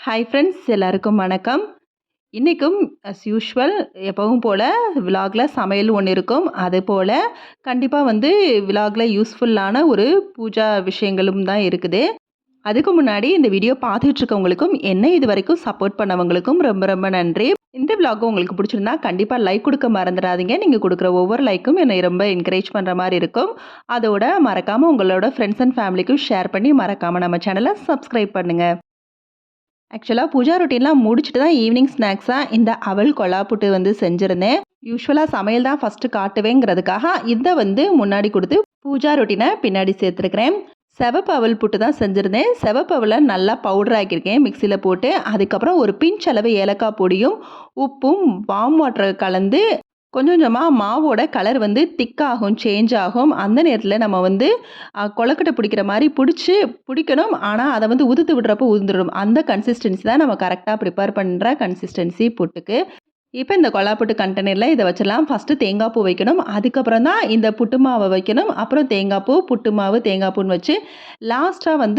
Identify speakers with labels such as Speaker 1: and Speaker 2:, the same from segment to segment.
Speaker 1: Hi friends, எல்லாருக்கும் வணக்கம். இன்றைக்கும் யூஷுவல் எப்பவும் போல் விலாகில் சமையல் ஒன்று இருக்கும். அதுபோல் கண்டிப்பாக விலாகில் யூஸ்ஃபுல்லான ஒரு பூஜா விஷயங்களும் தான் இருக்குது. அதுக்கு முன்னாடி இந்த வீடியோ பார்த்துட்ருக்கவங்களுக்கும் என்ன இது வரைக்கும் சப்போர்ட் பண்ணவங்களுக்கும் ரொம்ப ரொம்ப நன்றி. இந்த விலாகும் உங்களுக்கு பிடிச்சிருந்தா கண்டிப்பாக லைக் கொடுக்க மறந்துடாதீங்க. நீங்கள் கொடுக்குற ஒவ்வொரு லைக்கும் என்னை ரொம்ப என்கரேஜ் பண்ணுற மாதிரி இருக்கும். அதோட மறக்காமல் உங்களோட ஃப்ரெண்ட்ஸ் அண்ட் ஃபேமிலிக்கும் ஷேர் பண்ணி மறக்காமல் நம்ம சேனலை சப்ஸ்கிரைப் பண்ணுங்கள். ஆக்சுவலாக பூஜா ரொட்டீன்லாம் முடிச்சுட்டு தான் ஈவினிங் ஸ்நாக்ஸாக இந்த அவல் கொலா புட்டு செஞ்சுருந்தேன். யூஸ்வலாக சமையல் தான் ஃபஸ்ட்டு காட்டுவேங்கிறதுக்காக இதை முன்னாடி கொடுத்து பூஜா ரொட்டீனை பின்னாடி சேர்த்துருக்கிறேன். செவப்பு அவல் புட்டு தான் செஞ்சுருந்தேன். செவப்பு அவலை நல்லா பவுடர் ஆக்கியிருக்கேன் மிக்சியில் போட்டு. அதுக்கப்புறம் ஒரு பிஞ்ச் அளவு ஏலக்காய் பொடியும் உப்பும் வார்ம் வாட்டர் கலந்து கொஞ்சம் கொஞ்சமாக மாவோட கலர் திக்காகும், சேஞ்ச் ஆகும். அந்த நேரத்தில் நம்ம கொழக்கட்டை பிடிக்கிற மாதிரி பிடிக்கணும். ஆனால் அதை உதுத்து விடுறப்போ உதிர்ந்துடும். அந்த கன்சிஸ்டன்சி தான் நம்ம கரெக்டாக ப்ரிப்பேர் பண்ணுற கன்சிஸ்டன்சி புட்டுக்கு. இப்போ இந்த கொழாப்புட்டு கண்டெய்னரில் இதை வச்சிடலாம். ஃபஸ்ட்டு தேங்காய் பூ வைக்கணும். அதுக்கப்புறம் தான் இந்த புட்டு மாவை வைக்கணும். அப்புறம் தேங்காய் பூ, புட்டு மாவு, தேங்காய் பூன்னு வச்சு லாஸ்ட்டாக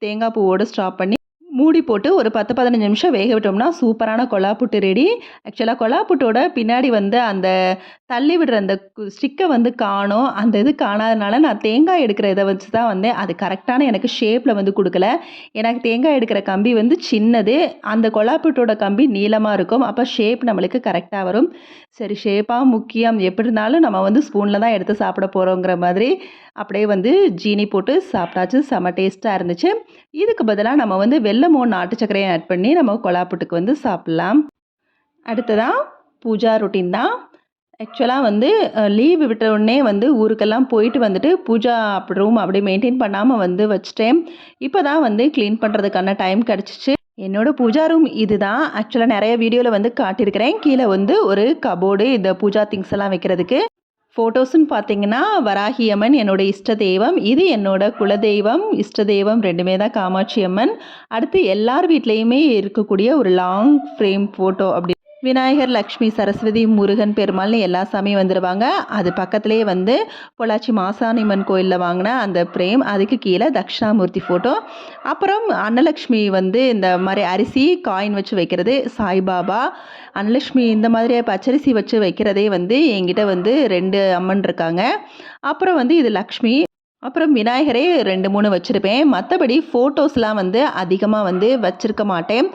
Speaker 1: தேங்காய் பூவோடு ஸ்டாப் பண்ணி மூடி போட்டு ஒரு 10-15 நிமிஷம் வேக விட்டோம்னா சூப்பரான கொலா புட்டு ரெடி. ஆக்சுவலாக கொலா புட்டோட பின்னாடி அந்த தள்ளி விடுற அந்த ஸ்டிக்கை காணும். அந்த இது காணாதனால நான் தேங்காய் எடுக்கிற இதை வச்சு தான் அது கரெக்டான எனக்கு ஷேப்பில் கொடுக்கல. எனக்கு தேங்காய் எடுக்கிற கம்பி சின்னது, அந்த கொலா புட்டோட கம்பி நீளமாக இருக்கும். அப்போ ஷேப் நம்மளுக்கு கரெக்டாக வரும். சரி, ஷேப்பாக முக்கியம், எப்படி இருந்தாலும் நம்ம ஸ்பூனில் தான் எடுத்து சாப்பிட போகிறோங்கிற மாதிரி அப்படியே ஜீனி போட்டு சாப்பிட்டாச்சு. செம டேஸ்ட்டாக இருந்துச்சு. இதுக்கு பதிலாக நம்ம வெல்லமோ நாட்டு சர்க்கரையை ஆட் பண்ணி நம்ம கொலா புட்டுக்கு சாப்பிட்லாம். அடுத்ததான் பூஜா ரொட்டீன் தான். ஆக்சுவலாக லீவு விட்ட உடனே ஊருக்கெல்லாம் போயிட்டு பூஜா ரூம் அப்படியே மெயின்டைன் பண்ணாமல் வச்சுட்டேன். இப்போ தான் க்ளீன் பண்ணுறதுக்கான டைம் கிடச்சிச்சு. என்னோடய பூஜா ரூம் இது தான். ஆக்சுவலாக நிறைய வீடியோவில் காட்டியிருக்கிறேன். கீழே ஒரு கபோர்டு, இந்த பூஜா திங்ஸ் எல்லாம் வைக்கிறதுக்கு. ஃபோட்டோஸ்ன்னு பார்த்தீங்கன்னா வராகி அம்மன் என்னோடய இஷ்ட தெய்வம், இது என்னோட குலதெய்வம், இஷ்ட தெய்வம் ரெண்டுமே தான் காமாட்சி அம்மன். அடுத்து எல்லார் வீட்லேயுமே இருக்கக்கூடிய ஒரு லாங் ஃப்ரேம் ஃபோட்டோ. அப்படி விநாயகர், லக்ஷ்மி, சரஸ்வதி, முருகன், பெருமாள்னு எல்லா சாமியும் வந்துடுவாங்க. அது பக்கத்துலேயே பொள்ளாச்சி மாசாணியம்மன் கோயிலில் வாங்கின அந்த ஃப்ரேம், அதுக்கு கீழே தட்சிணாமூர்த்தி ஃபோட்டோ. அப்புறம் அன்னலக்ஷ்மி இந்த மாதிரி அரிசி காயின் வச்சு வைக்கிறது, சாய்பாபா, அன்னலக்ஷ்மி இந்த மாதிரி பச்சரிசி வச்சு வைக்கிறதே என்கிட்ட 2 அம்மன் இருக்காங்க. அப்புறம் இது லக்ஷ்மி. அப்புறம் விநாயகரே 2-3 வச்சுருப்பேன். மற்றபடி ஃபோட்டோஸ்லாம் அதிகமாக வச்சுருக்க மாட்டேன்.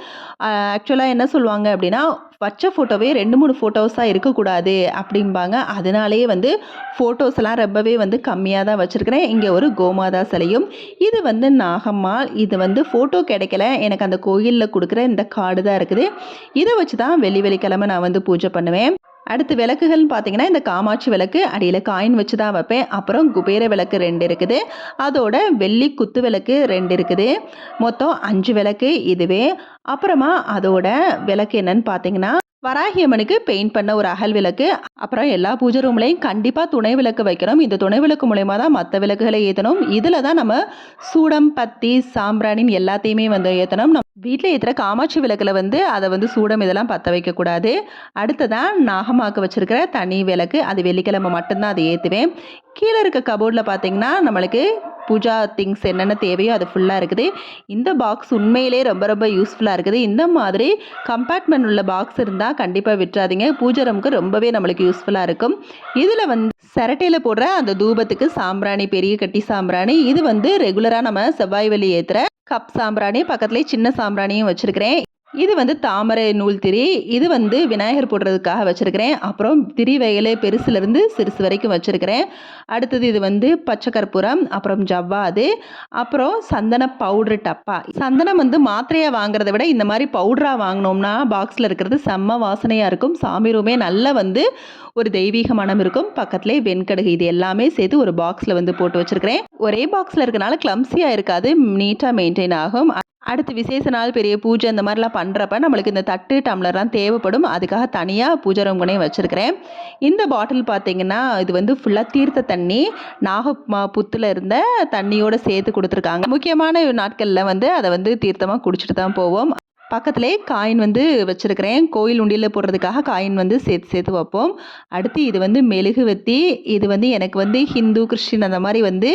Speaker 1: ஆக்சுவலாக என்ன சொல்லுவாங்க அப்படின்னா, வச்ச ஃபோட்டோவே 2-3 ஃபோட்டோஸாக இருக்கக்கூடாது அப்படிம்பாங்க. அதனாலேயே ஃபோட்டோஸ் எல்லாம் ரொம்பவே கம்மியாக தான் வச்சுருக்கிறேன். இங்கே ஒரு கோமாதா சிலையும், இது நாகம்மாள். இது ஃபோட்டோ கிடைக்கல, எனக்கு அந்த கோயிலில் கொடுக்குற இந்த கார்டு தான் இருக்குது. இதை வச்சு தான் வெள்ளிக்கிழமை நான் பூஜை பண்ணுவேன். அடுத்து விளக்குகள்னு பார்த்தீங்கன்னா இந்த காமாட்சி விளக்கு அடியில் காயின் வச்சு தான் வைப்பேன். அப்புறம் குபேர விளக்கு 2 இருக்குது. அதோட வெள்ளி குத்து விளக்கு 2 இருக்குது. மொத்தம் 5 விளக்கு இதுவே. அப்புறமா அதோட விளக்கு என்னன்னு பார்த்தீங்கன்னா வராகி அம்மனுக்கு பெயிண்ட் பண்ண ஒரு அகல் விளக்கு. அப்புறம் எல்லா பூஜை ரூம்லையும் கண்டிப்பாக துணை விளக்கு வைக்கணும். இந்த துணை விளக்கு மூலயமா தான் மற்ற விளக்குகளை ஏற்றணும். இதில் தான் நம்ம சூடம், பத்தி, சாம்பிராணின்னு எல்லாத்தையுமே ஏற்றணும். நம்ம வீட்டில் ஏற்றுற காமாட்சி விளக்கில் அதை சூடம் இதெல்லாம் பற்ற வைக்கக்கூடாது. அடுத்ததான் நாகமாக்கு வச்சுருக்கிற தனி விளக்கு, அது வெள்ளிக்கிழமை மட்டும்தான் அதை ஏற்றுவேன். கீழே இருக்க கபோர்டில் பார்த்தீங்கன்னா நம்மளுக்கு பூஜா திங்ஸ் என்னென்ன தேவையோ அது ஃபுல்லாக இருக்குது. இந்த பாக்ஸ் உண்மையிலே ரொம்ப ரொம்ப யூஸ்ஃபுல்லாக இருக்குது. இந்த மாதிரி கம்பார்ட்மெண்ட் உள்ள பாக்ஸ் இருந்தால் கண்டிப்பாக விட்டுறாதீங்க. பூஜை ரூமுக்கு ரொம்பவே நம்மளுக்கு யூஸ்ஃபுல்லாக இருக்கும். இதில் சிரட்டையில் போடுற அந்த தூபத்துக்கு சாம்பிராணி, பெரிய கட்டி சாம்பிராணி, இது ரெகுலராக நம்ம செவ்வாய் வெள்ளி ஏற்றுற கப் சாம்பிராணி, பக்கத்துலேயே சின்ன சாம்பிராணியும் வச்சுருக்கிறேன். இது தாமரை நூல் திரி, இது விநாயகர் போடுறதுக்காக வச்சுருக்கிறேன். அப்புறம் திரி வகையிலே பெருசுலேருந்து சிறுசு வரைக்கும் வச்சுருக்கிறேன். அடுத்தது இது பச்சை கற்பூரம், அப்புறம் ஜவ்வாது, அப்புறம் சந்தன பவுட்ரு டப்பா. சந்தனம் மாத்திரையாக வாங்குறத விட இந்த மாதிரி பவுடராக வாங்கினோம்னா பாக்ஸில் இருக்கிறது செம்ம வாசனையாக இருக்கும். சாமி ரூமே நல்ல ஒரு தெய்வீக மனம் இருக்கும். பக்கத்துலேயே வெண்கடுகு, இது எல்லாமே சேர்த்து ஒரு பாக்ஸில் போட்டு வச்சுருக்கிறேன். ஒரே பாக்ஸில் இருக்கனால கிளம்ஸியாக இருக்காது, நீட்டாக மெயின்டைன் ஆகும். அடுத்து விசேஷ நாள், பெரிய பூஜை இந்த மாதிரிலாம் பண்ணுறப்ப நம்மளுக்கு இந்த தட்டு டம்ளர்லாம் தேவைப்படும். அதுக்காக தனியாக பூஜை ரூம்னே வச்சுருக்கிறேன். இந்த பாட்டில் பார்த்திங்கன்னா இது ஃபுல்லாக தீர்த்த தண்ணி, புத்தில் இருந்த தண்ணியோடு சேர்த்து கொடுத்துருக்காங்க. முக்கியமான நாட்களில் அதை தீர்த்தமாக குடிச்சிட்டு தான் போவோம். பக்கத்திலே காயின் வந்து வச்சுருக்கிறேன். கோயில் உண்டியல்ல போடுறதுக்காக காயின் வந்து சேர்த்து சேர்த்து வைப்போம். அடுத்து இது வந்து மெழுகுவர்த்தி. இது வந்து எனக்கு வந்து ஹிந்து, கிறிஸ்டின் அந்த மாதிரி வந்து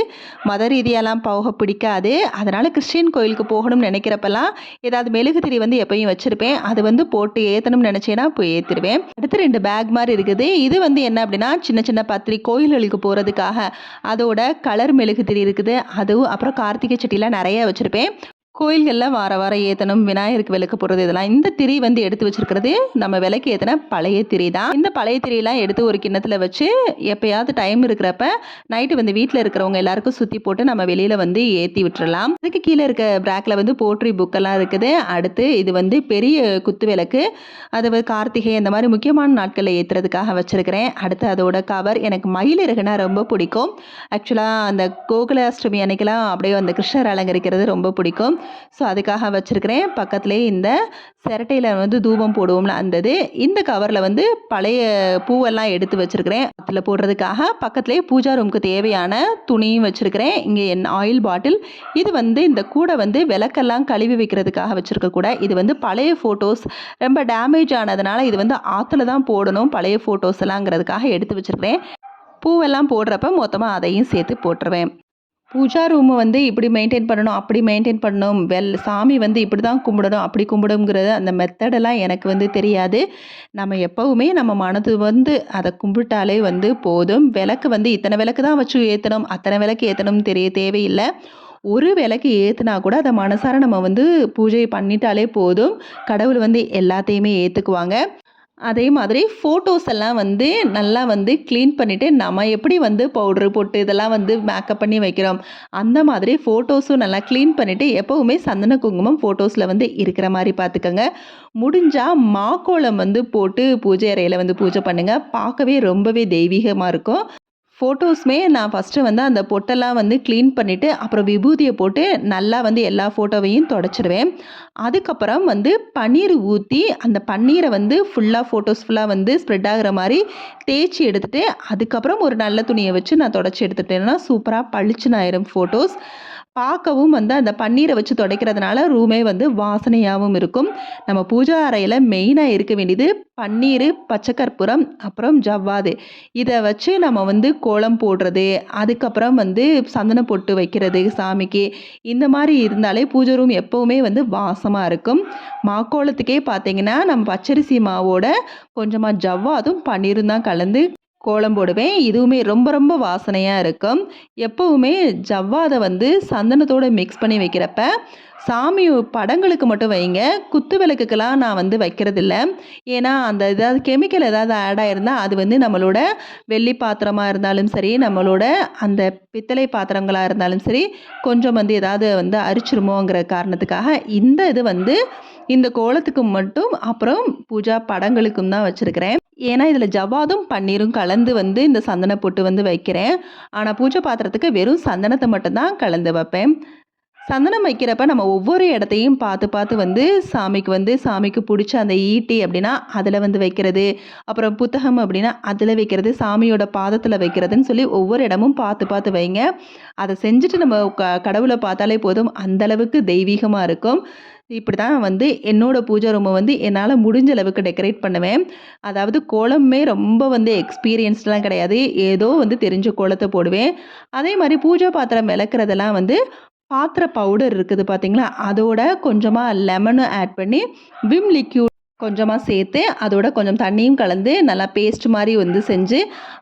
Speaker 1: மத ரீதியாலாம் போக பிடிக்காது. அதனால் கிறிஸ்டின் கோயிலுக்கு போகணும்னு நினைக்கிறப்பெல்லாம் ஏதாவது மெழுகுதிரி வந்து எப்பயும் வச்சுருப்பேன். அது வந்து போட்டு ஏற்றணும்னு நினச்சேன்னா போய் ஏற்றிடுவேன். அடுத்து 2 பேக் மாதிரி இருக்குது. இது வந்து என்ன அப்படின்னா சின்ன சின்ன பத்திரி கோயில்களுக்கு போகிறதுக்காக அதோட கலர் மெழுகுதிரி இருக்குது. அதுவும் அப்புறம் கார்த்திகை சட்டிலாம் நிறைய வச்சுருப்பேன். கோயில்களில் வார வாரம் ஏற்றணும், விநாயகருக்கு விளக்கு போடுறது இதெல்லாம். இந்த திரி வந்து எடுத்து வச்சுருக்கிறது நம்ம விளக்கு ஏற்றின பழைய திரி தான். இந்த பழைய திரியெல்லாம் எடுத்து ஒரு கிண்ணத்தில் வச்சு எப்போயாவது டைம் இருக்கிறப்ப நைட்டு வந்து வீட்டில் இருக்கிறவங்க எல்லாருக்கும் சுற்றி போட்டு நம்ம வெளியில் வந்து ஏற்றி விட்டுறலாம். அதுக்கு கீழே இருக்க பிராக்கில் வந்து போட்ரி புக்கெல்லாம் இருக்குது. அடுத்து இது வந்து பெரிய குத்து விளக்கு. அது கார்த்திகை அந்த மாதிரி முக்கியமான நாட்களில் ஏற்றுறதுக்காக வச்சுருக்கிறேன். அடுத்து அதோட கவர். எனக்கு மயில் இறகுனா ரொம்ப பிடிக்கும். ஆக்சுவலாக அந்த கோகுலாஷ்டமி அன்னைக்கெல்லாம் அப்படியே அந்த கிருஷ்ணர் அலங்கரிக்கிறது ரொம்ப பிடிக்கும். ஸோ அதுக்காக வச்சுருக்கிறேன். பக்கத்துலேயே இந்த சிரட்டையில் வந்து தூபம் போடுவோம்ல அந்த இது. இந்த கவரில் வந்து பழைய பூவெல்லாம் எடுத்து வச்சுருக்கிறேன் அதில் போடுறதுக்காக. பக்கத்துலேயே பூஜா ரூமுக்கு தேவையான துணியும் வச்சுருக்கிறேன். இங்கே என் ஆயில் பாட்டில். இது வந்து இந்த கூடை வந்து விளக்கெல்லாம் கழுவி வைக்கிறதுக்காக வச்சுருக்க கூட. இது வந்து பழைய ஃபோட்டோஸ் ரொம்ப டேமேஜ் ஆனதுனால இது வந்து ஆற்றுல தான் போடணும் பழைய ஃபோட்டோஸ் எல்லாங்கிறதுக்காக எடுத்து வச்சுருக்கிறேன். பூவெல்லாம் போடுறப்ப மொத்தமாக அதையும் சேர்த்து போட்டுருவேன். பூஜா ரூமை வந்து இப்படி மெயின்டைன் பண்ணணும், அப்படி மெயின்டைன் பண்ணணும், சாமி வந்து இப்படி தான் கும்பிடணும், அப்படி கும்பிடுங்கிறது அந்த மெத்தடெல்லாம் எனக்கு வந்து தெரியாது. நம்ம எப்போவுமே நம்ம மனது வந்து அதை கும்பிட்டாலே வந்து போதும். விளக்கு வந்து இத்தனை விளக்கு தான் வச்சு ஏற்றணும், அத்தனை விளக்கு ஏற்றணும்னு தேவையில்லை. ஒரு விளக்கு ஏற்றுனா கூட அதை மனசார நம்ம வந்து பூஜை பண்ணிட்டாலே போதும். கடவுள் வந்து எல்லாத்தையுமே ஏற்றுக்குவாங்க. அதே மாதிரி ஃபோட்டோஸ் எல்லாம் வந்து நல்லா வந்து க்ளீன் பண்ணிவிட்டு நம்ம எப்படி வந்து பவுட்ரு போட்டு இதெல்லாம் வந்து மேக்கப் பண்ணி வைக்கிறோம் அந்த மாதிரி ஃபோட்டோஸும் நல்லா க்ளீன் பண்ணிவிட்டு எப்போவுமே சந்தன குங்குமம் ஃபோட்டோஸில் வந்து இருக்கிற மாதிரி பார்த்துக்கோங்க. முடிஞ்சால் மாக்கோலம் வந்து போட்டு பூஜை அறையில் வந்து பூஜை பண்ணுங்கள். பார்க்கவே ரொம்பவே தெய்வீகமாக இருக்கும். ஃபோட்டோஸுமே நான் ஃபஸ்ட்டு வந்து அந்த பொட்டெல்லாம் வந்து க்ளீன் பண்ணிவிட்டு அப்புறம் விபூதியை போட்டு நல்லா வந்து எல்லா ஃபோட்டோவையும் தொடச்சிடுவேன். அதுக்கப்புறம் வந்து பன்னீர் ஊற்றி அந்த பன்னீரை வந்து ஃபோட்டோஸ் ஃபுல்லாக வந்து ஸ்ப்ரெட் ஆகிற மாதிரி தேய்ச்சி எடுத்துகிட்டு அதுக்கப்புறம் ஒரு நல்ல துணியை வச்சு நான் தொடச்சி எடுத்துட்டேன்னா சூப்பராக பளிச்சுன்னு ஆயிரும் ஃபோட்டோஸ். பார்க்கவும் வந்து அந்த பன்னீரை வச்சு துடைக்கிறதுனால ரூமே வந்து வாசனையாகவும் இருக்கும். நம்ம பூஜா அறையில் மெயினாக இருக்க வேண்டியது பன்னீர், பச்சைக்கற்பூரம், அப்புறம் ஜவ்வாது. இதை வச்சு நம்ம வந்து கோலம் போடுறது, அதுக்கப்புறம் வந்து சந்தன பொட்டு வைக்கிறது சாமிக்கு. இந்த மாதிரி இருந்தாலே பூஜை ரூம் எப்போவுமே வந்து வாசமாக இருக்கும். மாக்கோலத்துக்கே பார்த்தீங்கன்னா நம்ம பச்சரிசி மாவோட கொஞ்சமாக ஜவ்வாதும் பன்னீரும் தான் கலந்து கோலம் போடுவேன். இதுவுமே ரொம்ப ரொம்ப வாசனையாக இருக்கும். எப்போவுமே ஜவ்வாதை வந்து சந்தனத்தோடு மிக்ஸ் பண்ணி வைக்கிறப்ப சாமி படங்களுக்கு மட்டும் வைங்க. குத்து விளக்குக்கெல்லாம் நான் வந்து வைக்கிறதில்ல. ஏன்னா அந்த ஏதாவது கெமிக்கல் ஏதாவது ஆட் ஆகிருந்தால் அது வந்து நம்மளோட வெள்ளி பாத்திரமாக இருந்தாலும் சரி, நம்மளோட அந்த பித்தளை பாத்திரங்களாக இருந்தாலும் சரி, கொஞ்சம் வந்து ஏதாவது வந்து அரிச்சிருமோங்கிற காரணத்துக்காக இந்த இது வந்து இந்த கோலத்துக்கு மட்டும் அப்புறம் பூஜா படங்களுக்கும் தான் வச்சுருக்கிறேன். ஏன்னா இதில் ஜவ்வாதும் பன்னீரும் கலந்து வந்து இந்த சந்தன பொட்டு வந்து வைக்கிறேன். ஆனால் பூஜை பாத்திரத்துக்கு வெறும் சந்தனத்தை மட்டும்தான் கலந்து வைப்பேன். சந்தனம் வைக்கிறப்ப நம்ம ஒவ்வொரு இடத்தையும் பார்த்து பார்த்து வந்து சாமிக்கு பிடிச்ச அந்த ஈட்டி அப்படின்னா அதில் வந்து வைக்கிறது, அப்புறம் புத்தகம் அப்படின்னா அதில் வைக்கிறது, சாமியோட பாதத்தில் வைக்கிறதுன்னு சொல்லி ஒவ்வொரு இடமும் பார்த்து பார்த்து வைங்க. அதை செஞ்சுட்டு நம்ம கடவுளை பார்த்தாலே போதும், அந்தளவுக்கு தெய்வீகமாக இருக்கும். இப்படி தான் வந்து என்னோடய பூஜை ரூமை வந்து என்னால் முடிஞ்ச அளவுக்கு டெக்கரேட் பண்ணுவேன். அதாவது கோலமே ரொம்ப வந்து எக்ஸ்பீரியன்ஸ்லாம் கிடையாது. ஏதோ வந்து தெரிஞ்ச கோலத்தை போடுவேன். அதே மாதிரி பூஜை பாத்திரம் விளக்குறதெல்லாம் வந்து பாத்திர பவுடர் இருக்குது பார்த்தீங்களா, அதோட கொஞ்சமாக லெமனும் ஆட் பண்ணி விம் லிக்யூட் கொஞ்சமாக சேர்த்து அதோட கொஞ்சம் தண்ணியும் கலந்து நல்லா பேஸ்ட் மாதிரி வந்து செஞ்சு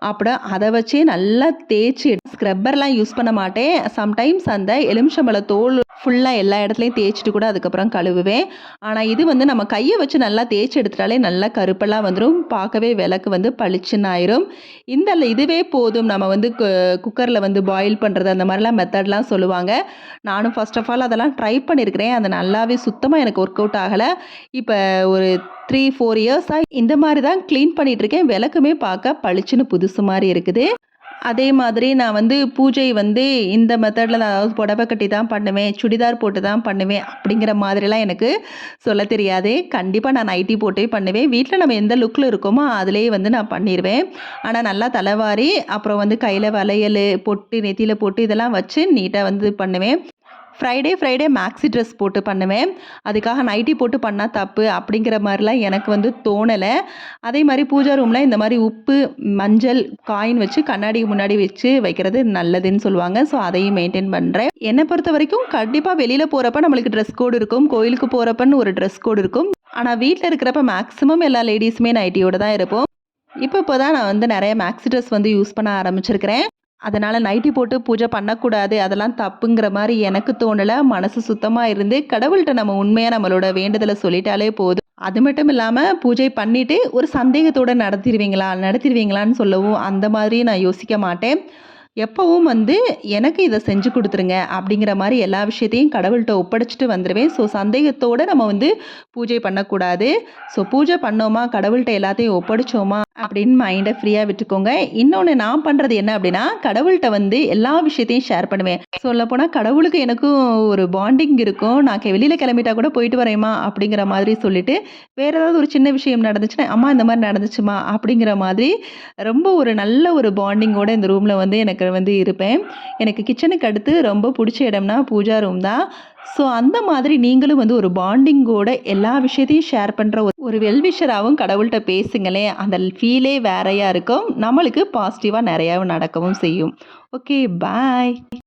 Speaker 1: அப்புறம் அதை வச்சு நல்லா தேய்ச்சி ஸ்க்ரப்பர்லாம் யூஸ் பண்ண மாட்டேன். சம்டைம்ஸ் அந்த எலுமிச்சம்பழ தோல் ஃபுல்லாக எல்லா இடத்துலையும் தேய்ச்சிட்டு கூட அதுக்கப்புறம் கழுவுவேன். ஆனால் இது வந்து நம்ம கையை வச்சு நல்லா தேய்ச்சி எடுத்துட்டாலே நல்லா கருப்பெல்லாம் வந்துடும். பார்க்கவே விளக்கு வந்து பளிச்சுன்னு ஆயிரும். இதுவே போதும். நம்ம வந்து குக்கரில் வந்து பாயில் பண்ணுறது அந்த மாதிரிலாம் மெத்தட்லாம் சொல்லுவாங்க. நானும் ஃபர்ஸ்ட் ஆஃப் ஆல் அதெல்லாம் ட்ரை பண்ணியிருக்கிறேன். அது நல்லாவே சுத்தமாக எனக்கு ஒர்க் அவுட் ஆகலை. இப்போ ஒரு 3-4 இயர்ஸாக இந்த மாதிரி தான் க்ளீன் பண்ணிகிட்ருக்கேன். விளக்குமே பார்க்க பளிச்சுன்னு புதுசு மாதிரி இருக்குது. அதே மாதிரி நான் வந்து பூஜை வந்து இந்த மெத்தடில் நான் அதாவது புடவை கட்டி தான் பண்ணுவேன், சுடிதார் போட்டு தான் பண்ணுவேன் அப்படிங்கிற மாதிரிலாம் எனக்கு சொல்ல தெரியாது. கண்டிப்பாக நான் நைட்டி போட்டே பண்ணுவேன். வீட்டில் நம்ம எந்த லுக்கில் இருக்கோமோ அதிலேயே வந்து நான் பண்ணிடுவேன். ஆனால் நல்லா தலைவாரி அப்புறம் வந்து கையில் வளையல் பொட்டு நெத்தியில் போட்டு இதெல்லாம் வச்சு நீட்டாக வந்து பண்ணுவேன். ஃப்ரைடே மேக்ஸி ட்ரெஸ் போட்டு பண்ணுவேன். அதுக்காக நைட்டி போட்டு பண்ணால் தப்பு அப்படிங்கிற மாதிரிலாம் எனக்கு வந்து தோணலை. அதே மாதிரி பூஜா ரூமில் இந்த மாதிரி உப்பு, மஞ்சள், காயின் வச்சு கண்ணாடி முன்னாடி வச்சு வைக்கிறது நல்லதுன்னு சொல்லுவாங்க. ஸோ அதையும் மெயின்டைன் பண்ணுறேன். என்னை பொறுத்த வரைக்கும் கண்டிப்பாக வெளியில் போகிறப்ப நம்மளுக்கு ட்ரெஸ் கோடு இருக்கும், கோயிலுக்கு போகிறப்பன்னு ஒரு ட்ரெஸ் கோடு இருக்கும். ஆனால் வீட்டில் இருக்கிறப்ப மேக்ஸிமம் எல்லா லேடிஸுமே நைட்டியோடு தான் இருப்போம். இப்போ தான் நான் வந்து நிறைய மேக்ஸி ட்ரெஸ் வந்து யூஸ் பண்ண ஆரம்பிச்சிருக்கிறேன். அதனால் நைட்டி போட்டு பூஜை பண்ணக்கூடாது, அதெல்லாம் தப்புங்கிற மாதிரி எனக்கு தோணலை. மனசு சுத்தமாக இருந்து கடவுள்கிட்ட நம்ம உண்மையாக நம்மளோட வேண்டுதலை சொல்லிட்டாலே போதும். அது மட்டும் இல்லாமல் பூஜை பண்ணிவிட்டு ஒரு சந்தேகத்தோடு நடத்திடுவீங்களான்னு சொல்லவும் அந்த மாதிரி நான் யோசிக்க மாட்டேன். எப்பவும் வந்து எனக்கு இதை செஞ்சு கொடுத்துருங்க அப்படிங்கிற மாதிரி எல்லா விஷயத்தையும் கடவுள்கிட்ட ஒப்படைச்சிட்டு வந்துடுவேன். ஸோ சந்தேகத்தோடு நம்ம வந்து பூஜை பண்ணக்கூடாது. ஸோ பூஜை பண்ணோமா, கடவுள்கிட்ட எல்லாத்தையும் ஒப்படைச்சோமா அப்படின்னு மைண்டை ஃப்ரீயாக விட்டுக்கோங்க. இன்னொன்று நான் பண்ணுறது என்ன அப்படின்னா, கடவுள்கிட்ட வந்து எல்லா விஷயத்தையும் ஷேர் பண்ணுவேன். சொல்லப்போனால் கடவுளுக்கு எனக்கும் ஒரு பாண்டிங் இருக்கும். நான் வெளியில் கிளம்பிட்டா கூட போயிட்டு வரேம்மா அப்படிங்கிற மாதிரி சொல்லிட்டு, வேறு ஏதாவது ஒரு சின்ன விஷயம் நடந்துச்சுன்னா, அம்மா இந்த மாதிரி நடந்துச்சுமா அப்படிங்கிற மாதிரி ரொம்ப ஒரு நல்ல ஒரு பாண்டிங்கோட இந்த ரூமில் வந்து எனக்கு வந்து இருப்பேன். எனக்கு கிச்சனுக்கு அடுத்து ரொம்ப பிடிச்ச இடம்னா பூஜா ரூம் தான். ஸோ அந்த மாதிரி நீங்களும் வந்து ஒரு பாண்டிங்கோட எல்லா விஷயத்தையும் ஷேர் பண்ணுற ஒரு வெல்விஷராகவும் கடவுள்கிட்ட பேசுங்களேன். அந்த ஃபீலே வேறையாக இருக்கும். நம்மளுக்கு பாசிட்டிவாக நிறையாவும் நடக்கவும் செய்யும். ஓகே, பாய்.